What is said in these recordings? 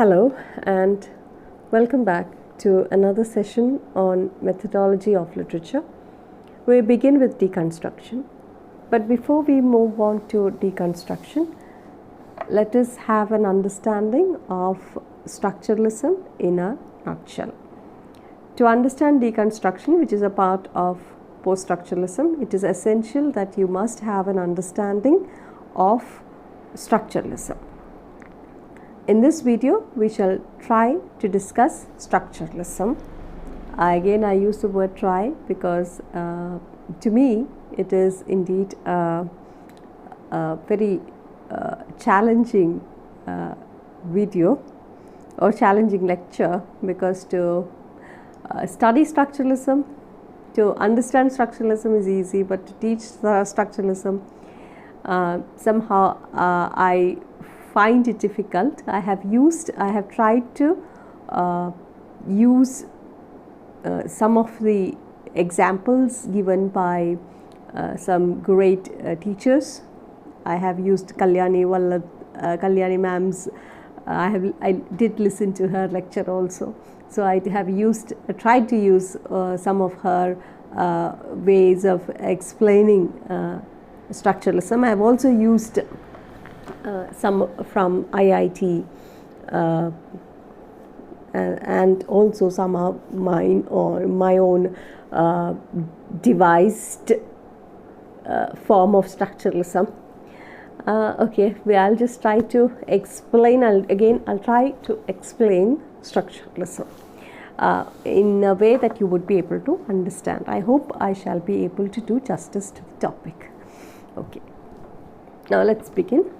Hello and welcome back to another session on methodology of literature. We begin with deconstruction, but before we move on to deconstruction, let us have an understanding of structuralism in a nutshell. To understand deconstruction, which is a part of post-structuralism, it is essential that you must have an understanding of structuralism. In this video, we shall try to discuss structuralism. Again, I use the word try because to me it is indeed a very challenging video or challenging lecture, because to study structuralism, to understand structuralism is easy, but to teach structuralism somehow I find it difficult. I have tried to use some of the examples given by some great teachers. I have used Kalyani ma'am's. I did listen to her lecture also. So I have tried to use some of her ways of explaining structuralism. I have also used some from IIT and also some of mine or my own devised form of structuralism. Okay, I'll just try to explain. I'll try to explain structuralism in a way that you would be able to understand. I hope I shall be able to do justice to the topic. Okay, now let's begin.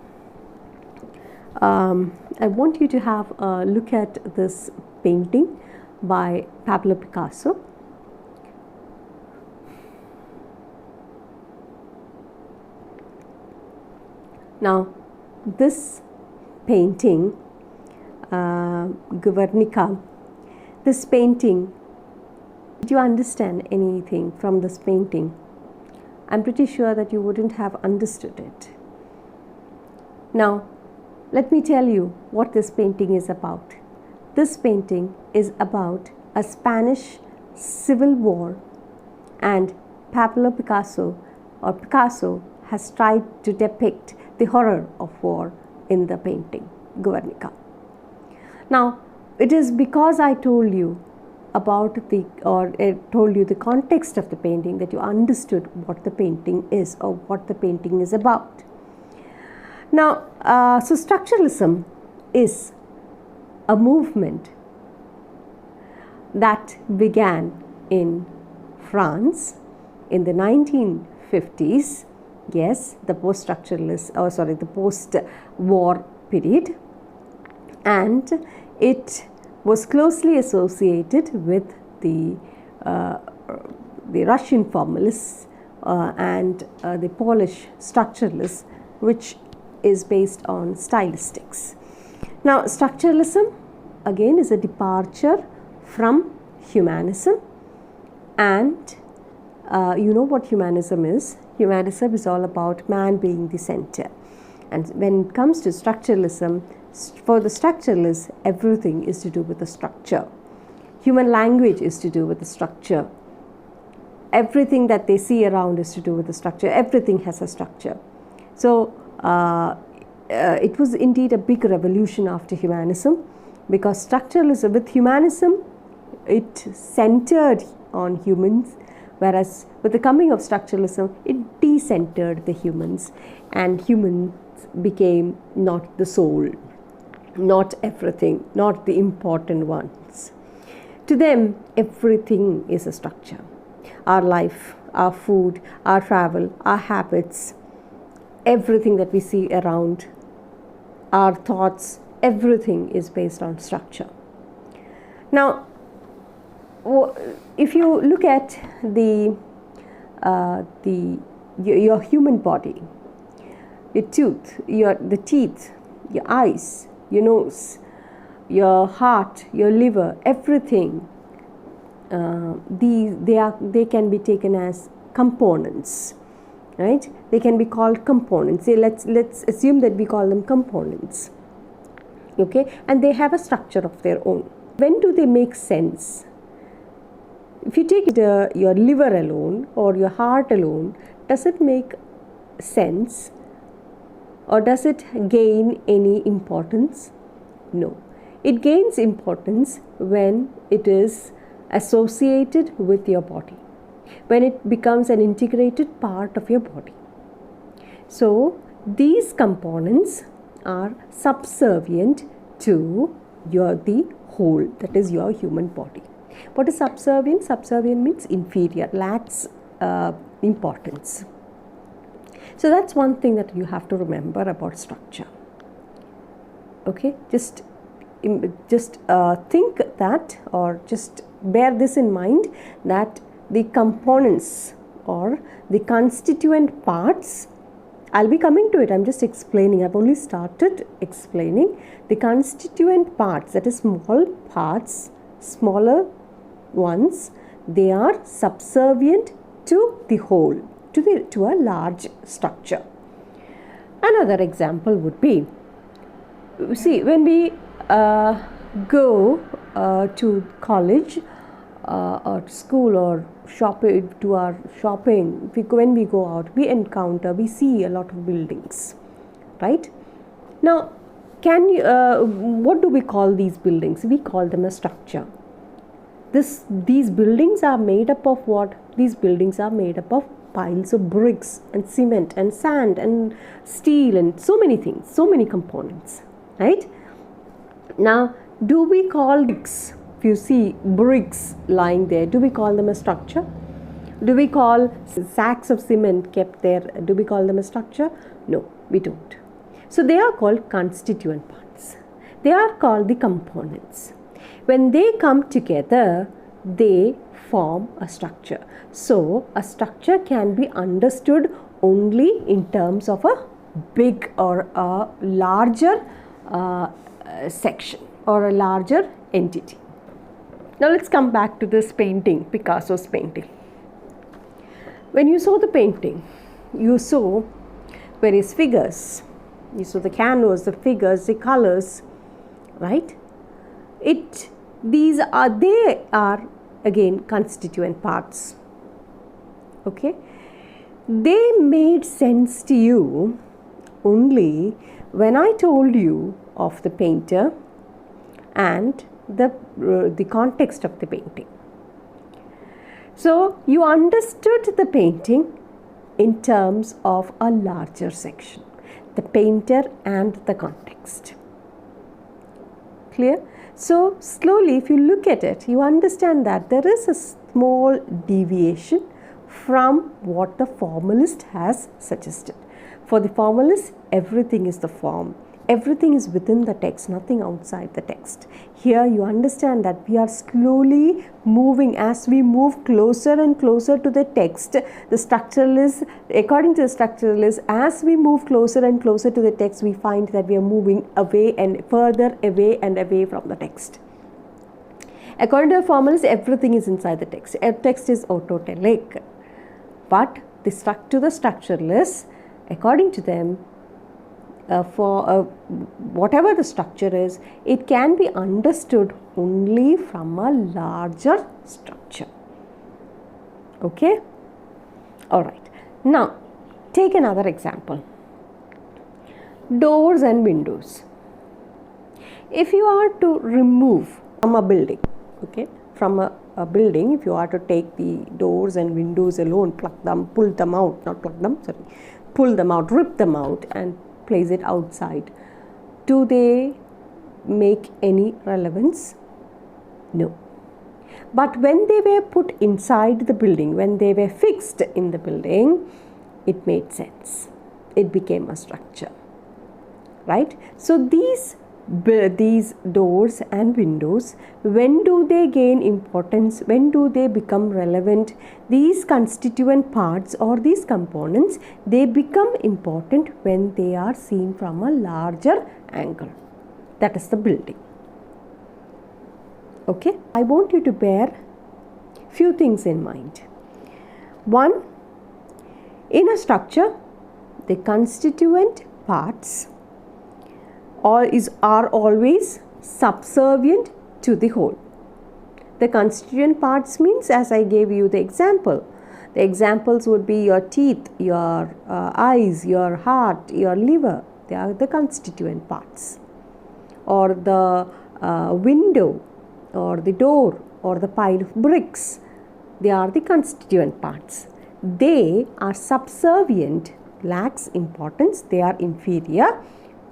I want you to have a look at this painting by Pablo Picasso. Now, this painting, Guernica, this painting, did you understand anything from this painting? I'm pretty sure that you wouldn't have understood it. Now, let me tell you what this painting is about. This painting is about a Spanish civil war, and Pablo Picasso has tried to depict the horror of war in the painting Guernica. Now, it is because I told you about told you the context of the painting that you understood what the painting is or what the painting is about. Now, so structuralism is a movement that began in France in the 1950s. Yes, the the post-war period, and it was closely associated with the Russian formalists and the Polish structuralists, which is based on stylistics. Now, structuralism again is a departure from humanism, and you know what humanism is. Humanism is all about man being the center, and when it comes to structuralism, for the structuralists, everything is to do with the structure. Human language is to do with the structure. Everything that they see around is to do with the structure. Everything has a structure. So it was indeed a big revolution after humanism, because structuralism, with humanism, it centered on humans, whereas with the coming of structuralism, it decentered the humans, and humans became not the soul, not everything, not the important ones. To them, everything is a structure. Our life, our food, our travel, our habits, everything that we see around, our thoughts, everything is based on structure. Now, if you look at your human body, your tooth, the teeth, your eyes, your nose, your heart, your liver, everything, they can be taken as components, right? They can be called components. Let's assume that we call them components. okay, and they have a structure of their own. When do they make sense? If you take your liver alone or your heart alone, does it make sense or does it gain any importance? No. It gains importance when it is associated with your body, when it becomes an integrated part of your body. So these components are subservient to the whole, that is your human body. What is subservient? Subservient means inferior, lacks importance. So that's one thing that you have to remember about structure. Okay, just think that, or just bear this in mind, that the components or the constituent parts, I'll be coming to it, I'm just explaining, I've only started explaining the constituent parts, that is small parts, smaller ones, they are subservient to the whole, to a large structure. Another example would be, see, when we go to college or school or shopping, to our shopping, when we go out, we see a lot of buildings, right? Now, what do we call these buildings? We call them a structure. These buildings are made up of what? These buildings are made up of piles of bricks and cement and sand and steel and so many things, so many components, right? Now, do we call bricks, if you see bricks lying there, do we call them a structure? Do we call sacks of cement kept there, do we call them a structure? No, we don't. So they are called constituent parts. They are called the components. When they come together, they form a structure. So a structure can be understood only in terms of a big or a larger section or a larger entity. Now let's come back to this painting, Picasso's painting. When you saw the painting, you saw various figures. You saw the canvas, the figures, the colors, right? They are again constituent parts. Okay? They made sense to you only when I told you of the painter and the context of the painting. So you understood the painting in terms of a larger section, the painter and the context. Clear? So slowly, if you look at it, you understand that there is a small deviation from what the formalist has suggested. For the formalist, everything is the form. Everything is within the text, nothing outside the text. Here you understand that we are slowly moving, as we move closer and closer to the text. The structuralist, according to the structuralist, as we move closer and closer to the text, we find that we are moving away and further away and away from the text. According to the formalist, everything is inside the text. A text is autotelic. But to the structuralists, according to them, whatever the structure is, it can be understood only from a larger structure. Okay? Alright. Now, take another example. Doors and windows. If you are to remove from a building, okay, from a building, if you are to take the doors and windows alone, pluck them, pull them out, not pluck them, sorry, pull them out, rip them out and place it outside, do they make any relevance? No. But when they were put inside the building, when they were fixed in the building, it made sense. It became a structure, right? So these doors and windows, when do they gain importance? When do they become relevant? These constituent parts or these components, they become important when they are seen from a larger angle. That is the building. Okay? I want you to bear few things in mind. One, in a structure, the constituent parts are always subservient to the whole. The constituent parts means, as I gave you the example, the examples would be your teeth, your eyes, your heart, your liver. They are the constituent parts. Or the window, or the door, or the pile of bricks. They are the constituent parts. They are subservient, lacks importance, they are inferior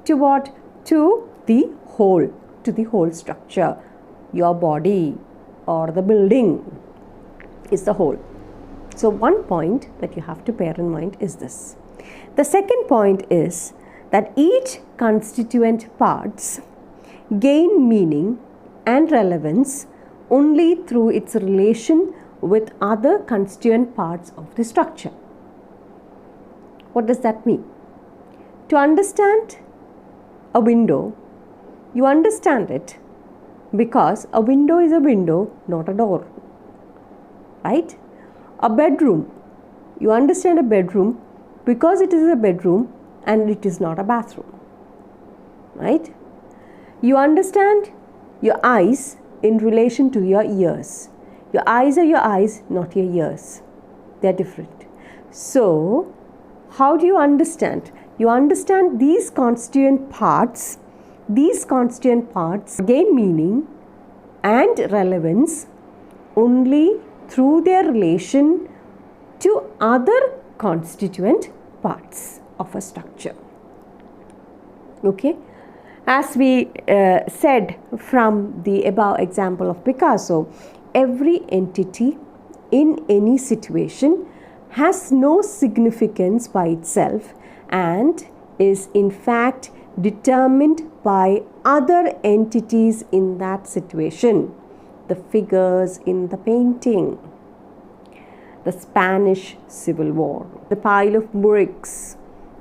to what? To the whole structure. Your body or the building is the whole. So one point that you have to bear in mind is this. The second point is that each constituent parts gain meaning and relevance only through its relation with other constituent parts of the structure. What does that mean? To understand a window, you understand it because a window is a window, not a door. Right? A bedroom, you understand a bedroom because it is a bedroom and it is not a bathroom. Right? You understand your eyes in relation to your ears. Your eyes are your eyes, not your ears. They are different. So, how do you understand? You understand these constituent parts. These constituent parts gain meaning and relevance only through their relation to other constituent parts of a structure. Okay? As we said from the above example of Picasso, every entity in any situation has no significance by itself and is in fact determined by other entities in that situation. The figures in the painting, the Spanish Civil War, the pile of bricks,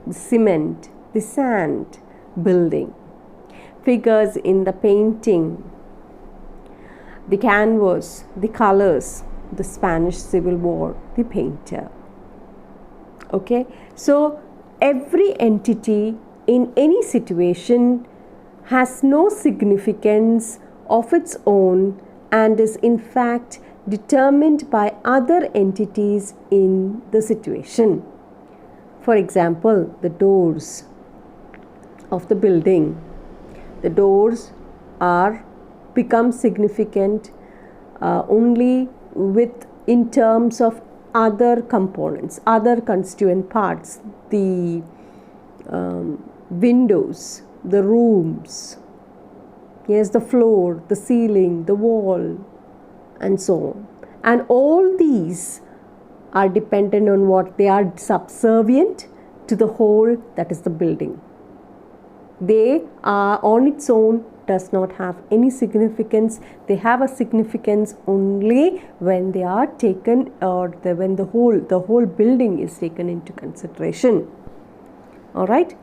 the cement, the sand, building, figures in the painting, the canvas, the colors, the Spanish Civil War, the painter. Okay, so every entity in any situation has no significance of its own and is in fact determined by other entities in the situation. For example, the doors of the building. The doors become significant only in terms of other components, other constituent parts, the windows, the rooms, yes, the floor, the ceiling, the wall, and so on. And all these are dependent on what? They are subservient to the whole, that is the building. They are on its own does not have any significance. They have a significance only when they are taken or when the whole building is taken into consideration. All right.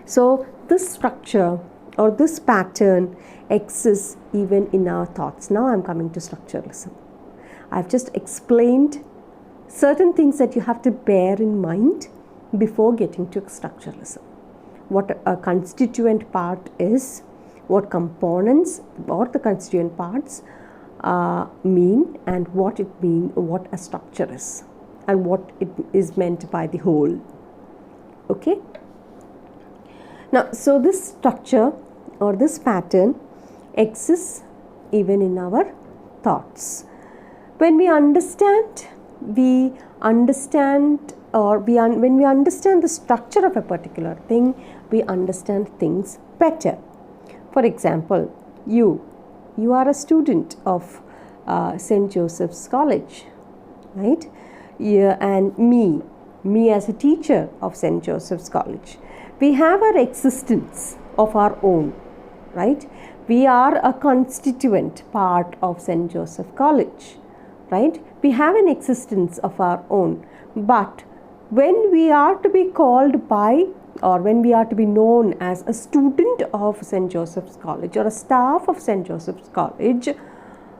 So this structure or this pattern exists even in our thoughts. Now I'm coming to structuralism. I've just explained certain things that you have to bear in mind before getting to structuralism. What a constituent part is, what components or the constituent parts mean, and what it means, what a structure is, and what it is meant by the whole. Okay. Now, so this structure or this pattern exists even in our thoughts. When we understand the structure of a particular thing, we understand things better. For example, you are a student of St. Joseph's College, right? Yeah, and me as a teacher of St. Joseph's College. We have our existence of our own, right? We are a constituent part of St. Joseph College, right? We have an existence of our own. But when we are to be called by, or when we are to be known as a student of St. Joseph's College or a staff of St. Joseph's College,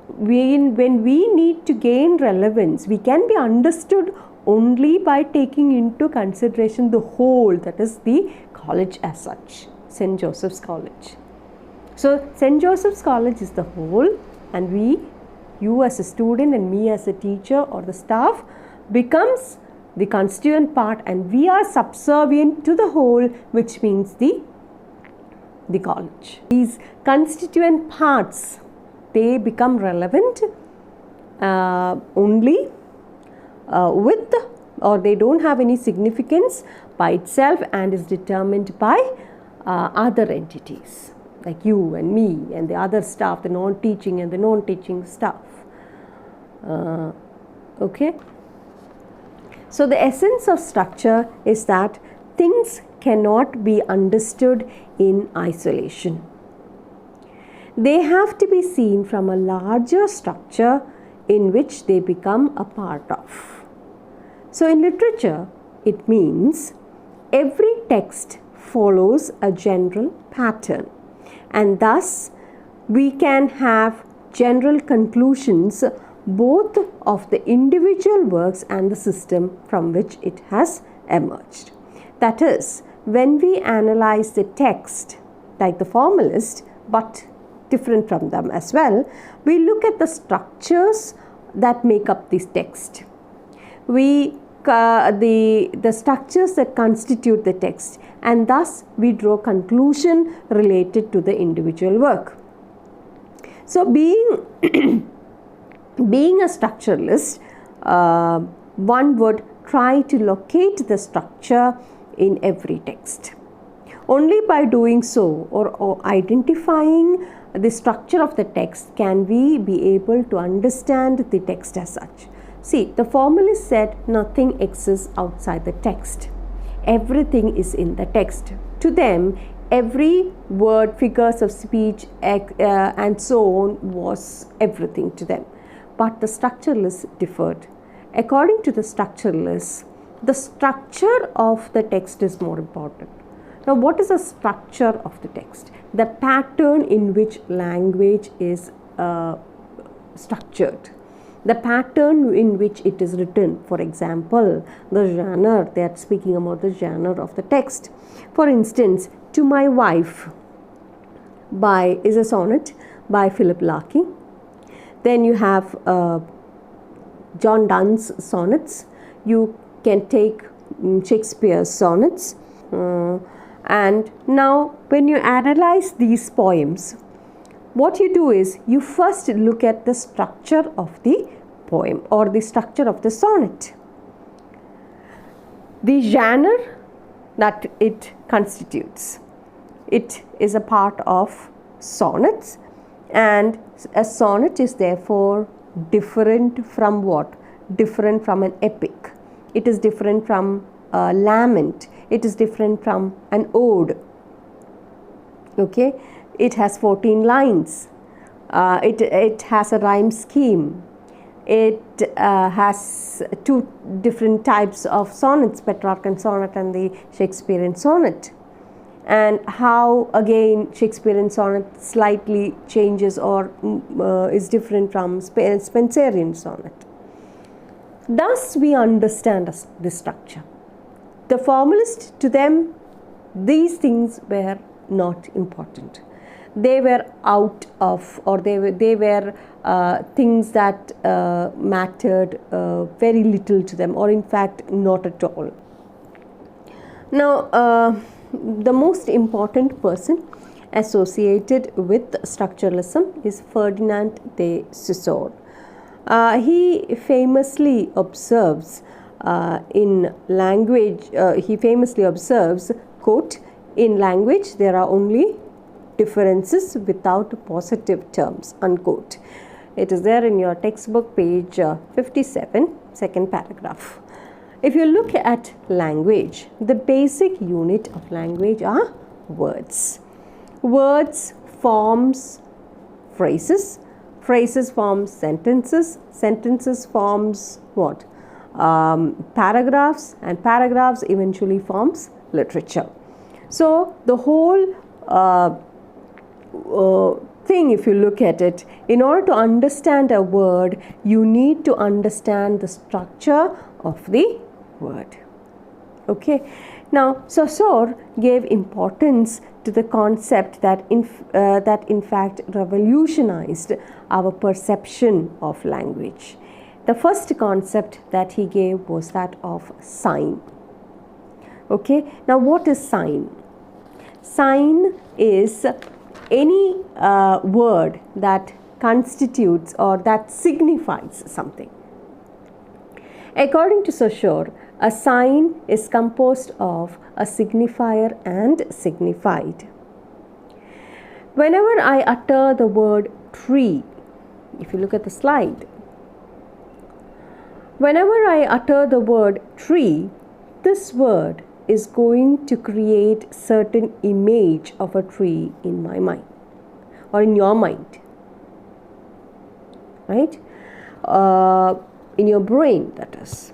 when we need to gain relevance, we can be understood only by taking into consideration the whole, that is the college as such. St. Joseph's College. So St. Joseph's College is the whole, and you as a student and me as a teacher or the staff becomes the constituent part, and we are subservient to the whole, which means the college. These constituent parts, they become relevant only with, or they don't have any significance by itself and is determined by other entities like you and me and the other staff, the non-teaching and the non-teaching staff. Okay. So the essence of structure is that things cannot be understood in isolation. They have to be seen from a larger structure in which they become a part of. So in literature, it means every text follows a general pattern, and thus we can have general conclusions both of the individual works and the system from which it has emerged. That is, when we analyze the text like the formalist, but different from them as well, we look at the structures that make up this text. The structures that constitute the text, and thus we draw conclusion related to the individual work. So being a structuralist, one would try to locate the structure in every text. Only by doing so, or identifying the structure of the text, can we be able to understand the text as such. See, the formalist said nothing exists outside the text. Everything is in the text. To them, every word, figures of speech, and so on was everything to them. But the structuralists differed. According to the structuralists, the structure of the text is more important. Now, what is the structure of the text? The pattern in which language is structured. The pattern in which it is written. For example, the genre, they are speaking about the genre of the text. For instance, To My Wife is a sonnet by Philip Larkin. Then you have John Donne's sonnets. You can take Shakespeare's sonnets. And now when you analyze these poems, what you do is you first look at the structure of the poem or the structure of the sonnet. The genre that it constitutes. It is a part of sonnets, and a sonnet is therefore different from what? Different from an epic. It is different from a lament. It is different from an ode. Okay, it has 14 lines. It has a rhyme scheme. It has two different types of sonnets, Petrarchan sonnet and the Shakespearean sonnet. And how again Shakespearean sonnet slightly changes or is different from Spenserian sonnet. Thus we understand the structure. The formalist, to them, these things were not important. They were out of, or they were things that mattered very little to them, or in fact not at all. Now, the most important person associated with structuralism is Ferdinand de Saussure. He famously observes in language, quote, "In language there are only differences without positive terms," unquote. It is there in your textbook, page 57, second paragraph. If you look at language, the basic unit of language are words. Words forms phrases. Phrases form sentences. Sentences forms what? Paragraphs, and paragraphs eventually forms literature. So the whole thing, if you look at it, in order to understand a word, you need to understand the structure of the word. Okay. Now, Saussure gave importance to the concept that in fact revolutionized our perception of language. The first concept that he gave was that of sign. Okay, now what is sign? Sign is any word that constitutes or that signifies something. According to Saussure, a sign is composed of a signifier and signified. Whenever I utter the word tree, if you look at the slide, whenever I utter the word tree, this word is going to create certain image of a tree in my mind or in your mind, right? In your brain, that is.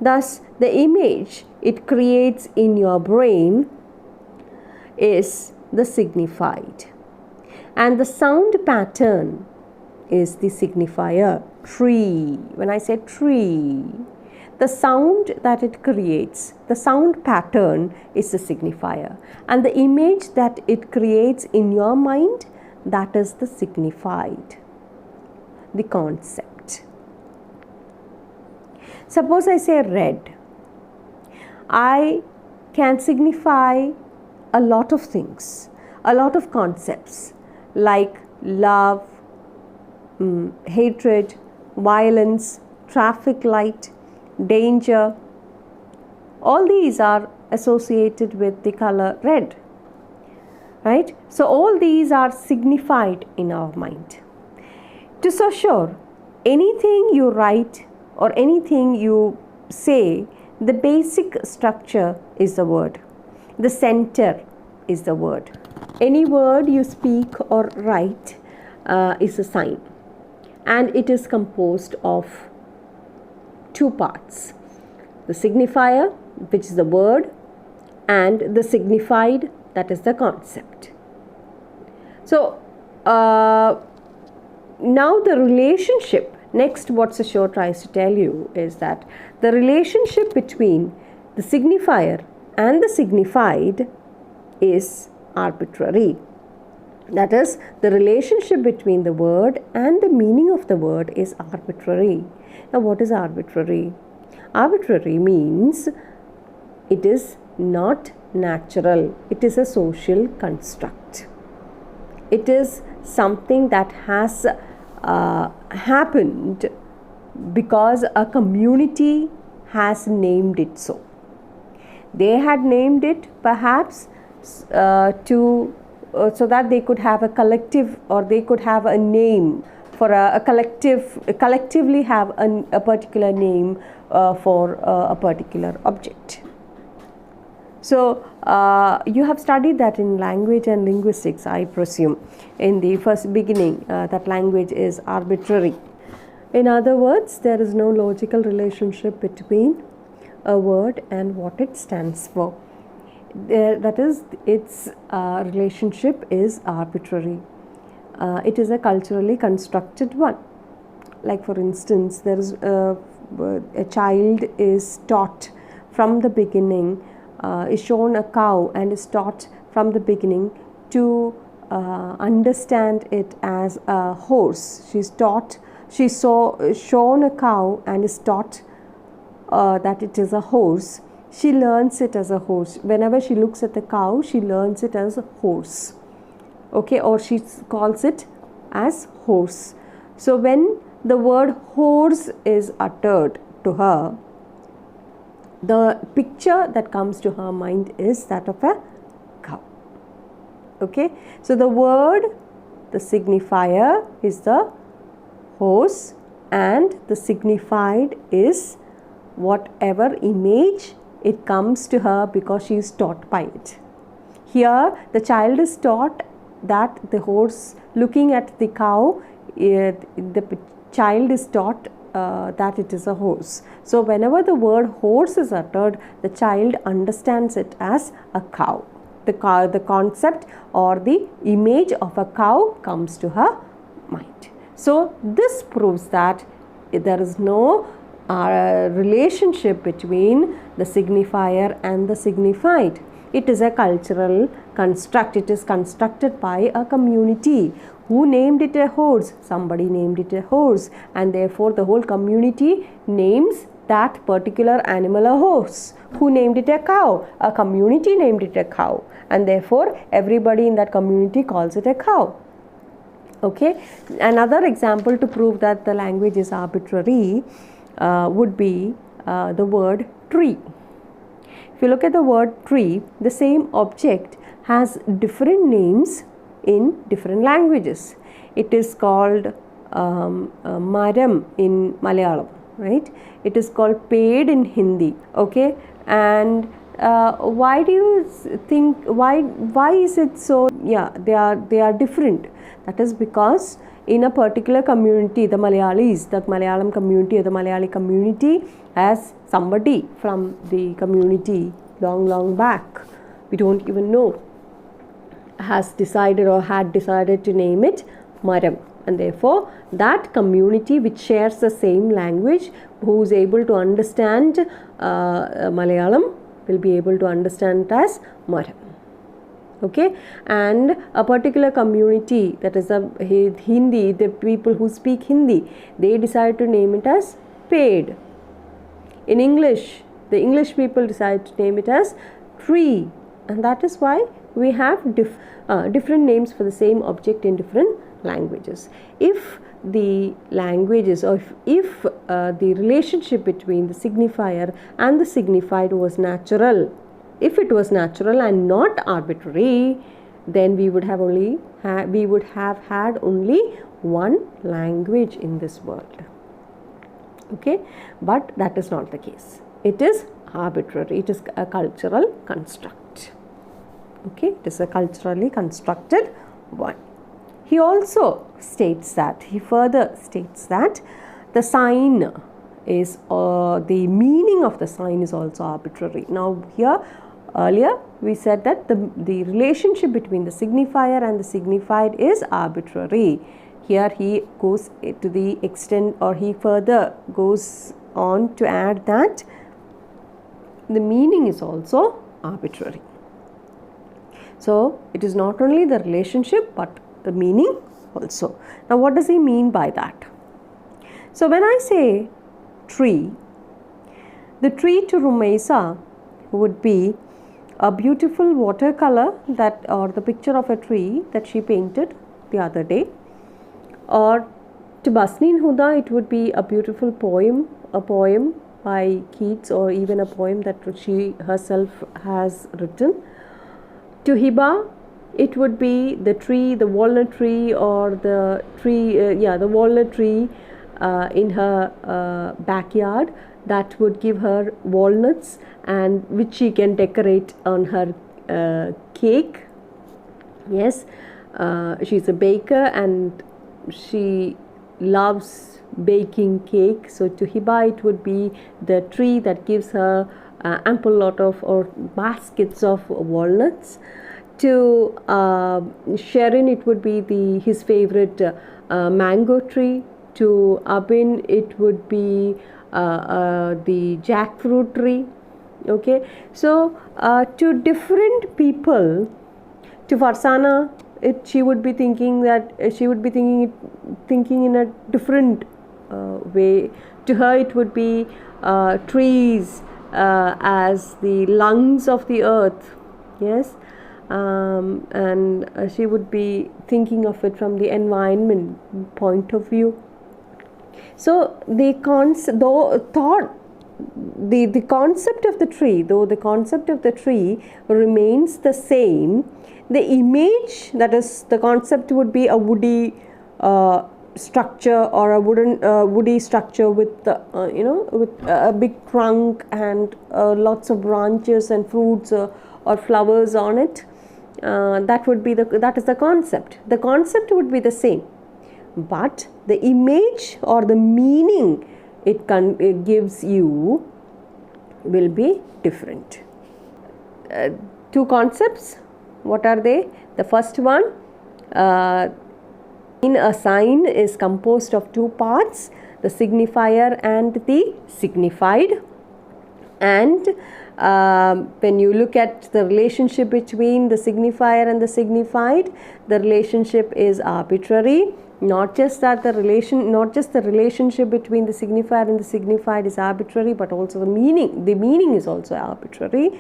Thus, the image it creates in your brain is the signified, and the sound pattern is the signifier, tree. When I say tree, the sound that it creates, the sound pattern is the signifier, and the image that it creates in your mind, that is the signified, the concept. Suppose I say red, I can signify a lot of things, a lot of concepts like love, hatred, violence, traffic light, danger. All these are associated with the color red, right? So all these are signified in our mind. To Saussure, anything you write or anything you say, the basic structure is the word. The center is the word. Any word you speak or write is a sign, and it is composed of two parts: the signifier, which is the word, and the signified, that is the concept. So now the relationship, next what Saussure tries to tell you is that the relationship between the signifier and the signified is arbitrary. That is, the relationship between the word and the meaning of the word is arbitrary. Now, what is arbitrary? Arbitrary means it is not natural. It is a social construct. It is something that has happened because a community has named it so. They had named it perhaps so that they could have a collective, or they could have a name for a collectively have a particular name for a particular object. So you have studied that in language and linguistics, I presume, in the first beginning, that language is arbitrary. In other words, there is no logical relationship between a word and what it stands for. That is, its relationship is arbitrary. It is a culturally constructed one. Like, for instance, there is a child is taught from the beginning, is shown a cow and is taught from the beginning to understand it as a horse. She's shown a cow and is taught that it is a horse. She learns it as a horse. Whenever she looks at the cow, she learns it as a horse. Okay, or she calls it as horse. So when the word horse is uttered to her, the picture that comes to her mind is that of a cow. Okay, so the word, the signifier is the horse, and the signified is whatever image it comes to her because she is taught by it. Here the child is taught that the horse, looking at the cow, the child is taught that it is a horse. So whenever the word horse is uttered, the child understands it as a cow. The concept or the image of a cow comes to her mind. So this proves that there is no relationship between the signifier and the signified. It is a cultural construct. It is constructed by a community. Who named it a horse? Somebody named it a horse, and therefore the whole community names that particular animal a horse. Who named it a cow? A community named it a cow, and therefore everybody in that community calls it a cow. Okay, another example to prove that the language is arbitrary would be the word tree. If you look at the word tree, the same object has different names in different languages. It is called maram in Malayalam, right? It is called paid in Hindi. Okay, and why do you think, why is it so? Yeah, they are different. That is because in a particular community, the Malayalis, the Malayalam community or the Malayali community has somebody from the community long back, we don't even know, has decided or had decided to name it Maram, and therefore that community which shares the same language, who is able to understand Malayalam, will be able to understand it as Maram. Okay, and a particular community, that is a Hindi, the people who speak Hindi, they decide to name it as paid. In English, the English people decide to name it as tree, and that is why we have different names for the same object in different languages. If the languages, or if the relationship between the signifier and the signified was natural, if it was natural and not arbitrary, then we would have had only one language in this world. Okay, but that is not the case. It is arbitrary. It is a cultural construct. Okay, it is a culturally constructed one. He also states that, he further states that the sign is, the meaning of the sign is also arbitrary. Now here, earlier we said that the relationship between the signifier and the signified is arbitrary. Here he goes to the extent, or he further goes on to add that the meaning is also arbitrary. So it is not only the relationship but the meaning also. Now what does he mean by that? So when I say tree, the tree to Rumaisa would be a beautiful watercolor that, or the picture of a tree that she painted the other day. Or to Basneen Huda, it would be a beautiful poem, a poem by Keats, or even a poem that she herself has written. To Hiba, it would be the tree, the walnut tree, or the tree, the walnut tree in her backyard that would give her walnuts, and which she can decorate on her cake. Yes, she's a baker and she loves baking cake. So to Hiba, it would be the tree that gives her ample lot of, or baskets of walnuts. To Sharon, it would be his favorite mango tree. To Abin, it would be the jackfruit tree. Okay, so to different people, to Farsana, she would be thinking that thinking in a different way. To her, it would be trees as the lungs of the earth. Yes, and she would be thinking of it from the environment point of view. So the concept of the tree remains the same, the image, that is, the concept would be a woody structure, or a woody structure with with a big trunk and lots of branches and fruits or flowers on it. That is the concept. The concept would be the same, but the image or the meaning it gives you will be different. Two concepts, what are they? The first one, in a sign is composed of two parts, the signifier and the signified. And when you look at the relationship between the signifier and the signified, the relationship is arbitrary. Not just the relationship between the signifier and the signified is arbitrary, but also the meaning is also arbitrary.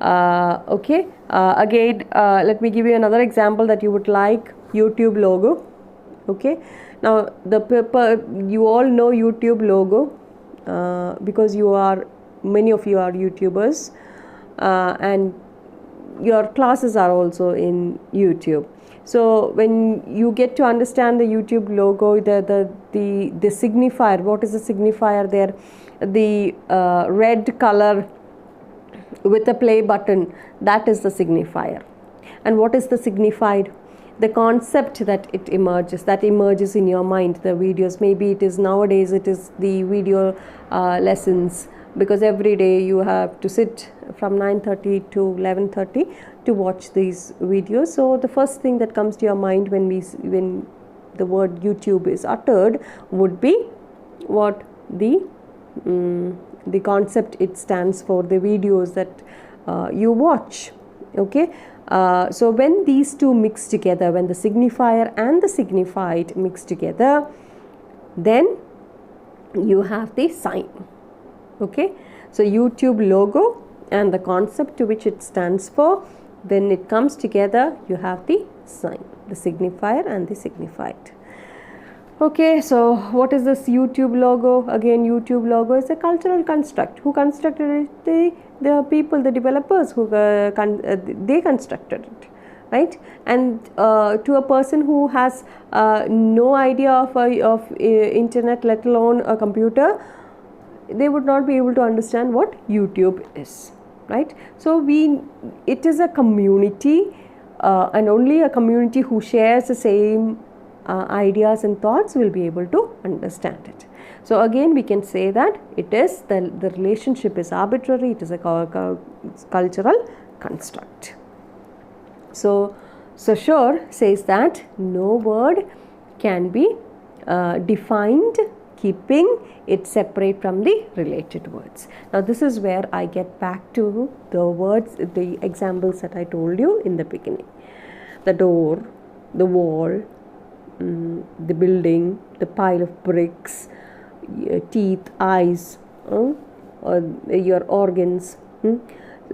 Okay, again, let me give you another example that you would like. YouTube logo. Okay, now you all know YouTube logo because many of you are YouTubers, and your classes are also in YouTube. So when you get to understand the YouTube logo, the signifier, what is the signifier there? The red color with a play button, that is the signifier. And what is the signified? The concept that emerges in your mind, the videos. Maybe nowadays it is the video lessons, because every day you have to sit from 9:30 to 11:30 to watch these videos. So the first thing that comes to your mind when the word YouTube is uttered would be what? The concept it stands for, the videos that you watch. Okay, so when these two mix together, when the signifier and the signified mix together, then you have the sign. Okay, so YouTube logo and the concept to which it stands for, when it comes together, you have the sign, the signifier and the signified. Okay, so what is this YouTube logo? Again, YouTube logo is a cultural construct. Who constructed it? The people, the developers who they constructed it, right? And to a person who has no idea of internet, let alone a computer, they would not be able to understand what YouTube is, right? So it is a community, and only a community who shares the same ideas and thoughts will be able to understand it. So again, we can say that it is the relationship is arbitrary. It is a cultural construct. So Saussure says that no word can be defined keeping it separate from the related words. Now this is where I get back to the examples that I told you in the beginning. The door, the wall, the building, the pile of bricks, teeth, eyes, or your organs,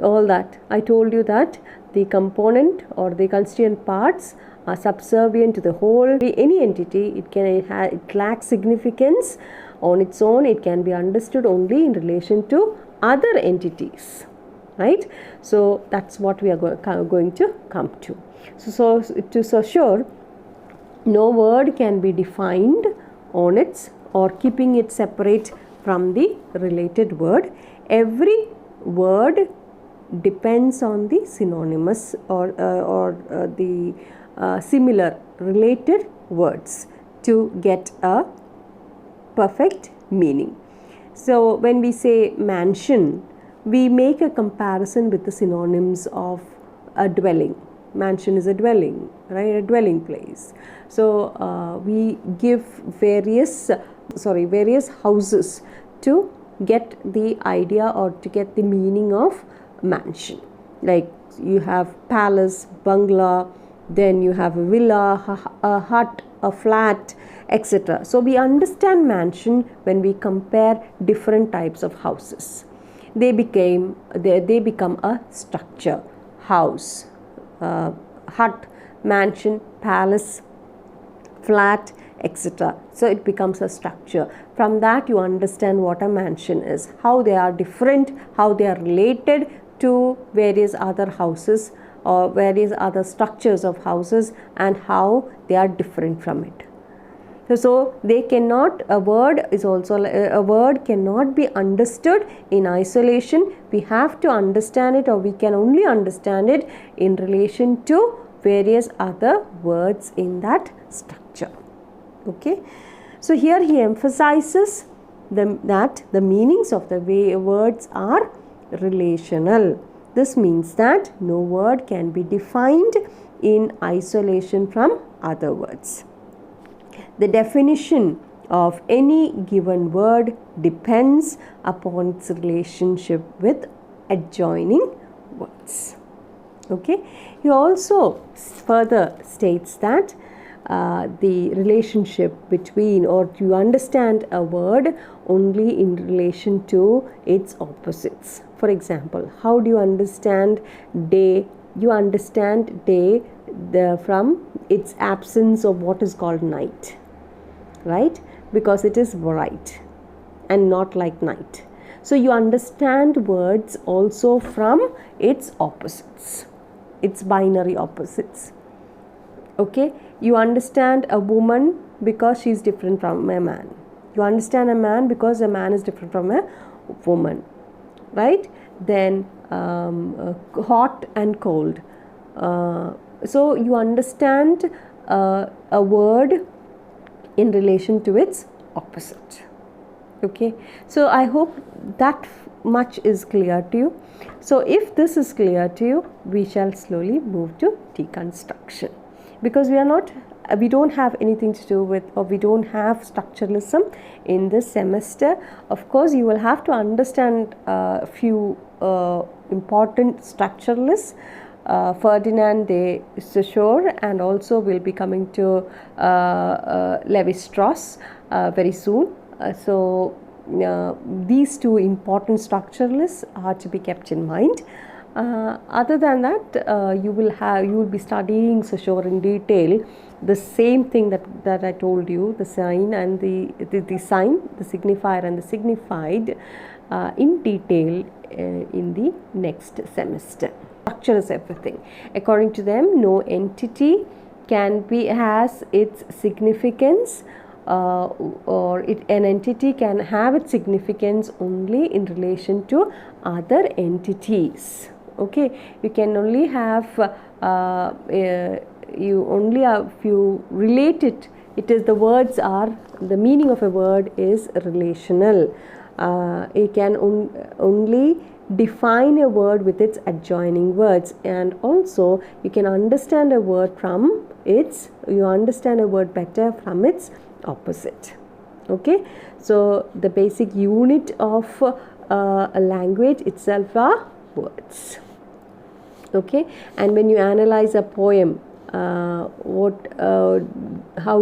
all that. I told you that the component or the constituent parts are subservient to the whole. Any entity, it lacks significance on its own. It can be understood only in relation to other entities, right? So that's what we are going to come to. So to Saussure, no word can be defined on its or keeping it separate from the related word. Every word depends on the synonymous or the similar related words to get a perfect meaning. So when we say mansion, we make a comparison with the synonyms of a dwelling. Mansion is a dwelling, right? A dwelling place. So we give various houses to get the idea or to get the meaning of mansion. Like you have palace, bungalow, then you have a villa, a hut, a flat, etc. So we understand mansion when we compare different types of houses. They become a structure: house, hut, mansion, palace, flat, etc. So it becomes a structure. From that you understand what a mansion is, how they are different, how they are related to various other houses or various other structures of houses, and how they are different from it. So a word cannot be understood in isolation. We have to understand it, or we can only understand it in relation to various other words in that structure. Okay, so here he emphasizes that the meanings of the words are relational. This means that no word can be defined in isolation from other words. The definition of any given word depends upon its relationship with adjoining words. Okay. He also further states that the relationship between, or you understand a word only in relation to its opposites. For example, how do you understand day? You understand day from its absence of what is called night, right? Because it is bright and not like night. So you understand words also from its opposites, its binary opposites. Okay, you understand a woman because she is different from a man. You understand a man because a man is different from a woman, right? Then hot and cold. So you understand a word in relation to its opposite. Okay, so I hope that much is clear to you. So if this is clear to you, we shall slowly move to deconstruction, because we don't have anything to do with, or we don't have structuralism in this semester. Of course, you will have to understand a few important structuralists, Ferdinand de Saussure, and also we'll be coming to Levi-Strauss very soon. So these two important structuralists are to be kept in mind. Other than that, you will be studying Saussure in detail. The same thing that I told you, the sign and the sign, the signifier and the signified, in detail in the next semester. Structure is everything. According to them, no entity has its significance, an entity can have its significance only in relation to other entities. Okay, you can only have if you relate it. It is the words are, the meaning of a word is relational. You can only define a word with its adjoining words, and also you can understand a word from its, you understand a word better from its opposite. Okay, so the basic unit of a language itself are words. Okay, and when you analyze a poem, how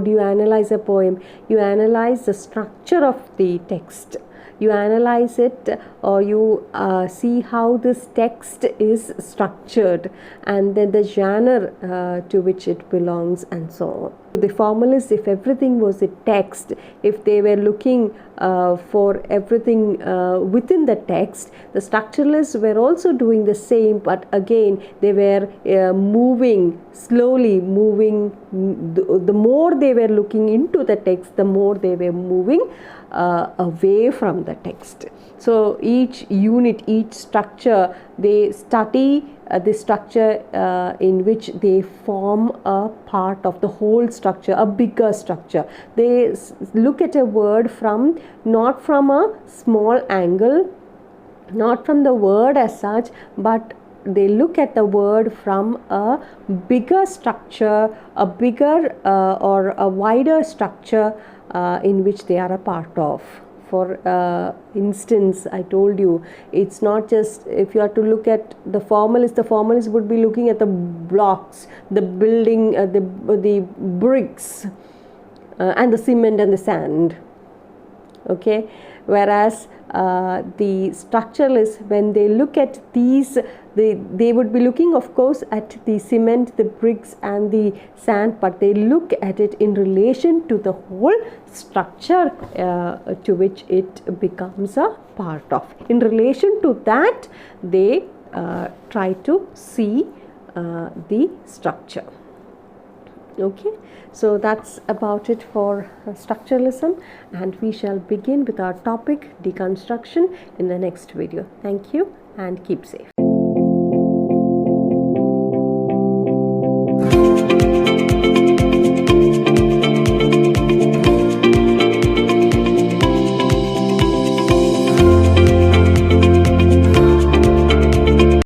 do you analyze a poem? You analyze the structure of the text. You analyze it, or you see how this text is structured, and then the genre to which it belongs, and so on. The formalists, if everything was a text, if they were looking for everything within the text, the structuralists were also doing the same, but again they were slowly moving. The more they were looking into the text, the more they were moving away from the text. So each unit, each structure, they study the structure in which they form a part of the whole structure, a bigger structure. They look at a word not from a small angle, not from the word as such, but they look at the word from a bigger structure, a bigger or a wider structure in which they are a part of. For instance, I told you, it's not just, if you are to look at the formalist would be looking at the blocks, the building, the bricks, and the cement and the sand. Okay, whereas the structuralists, when they look at these, they would be looking, of course, at the cement, the bricks and the sand, but they look at it in relation to the whole structure to which it becomes a part of. In relation to that, they try to see the structure. Okay, so that's about it for structuralism, and we shall begin with our topic deconstruction in the next video. Thank you and keep safe.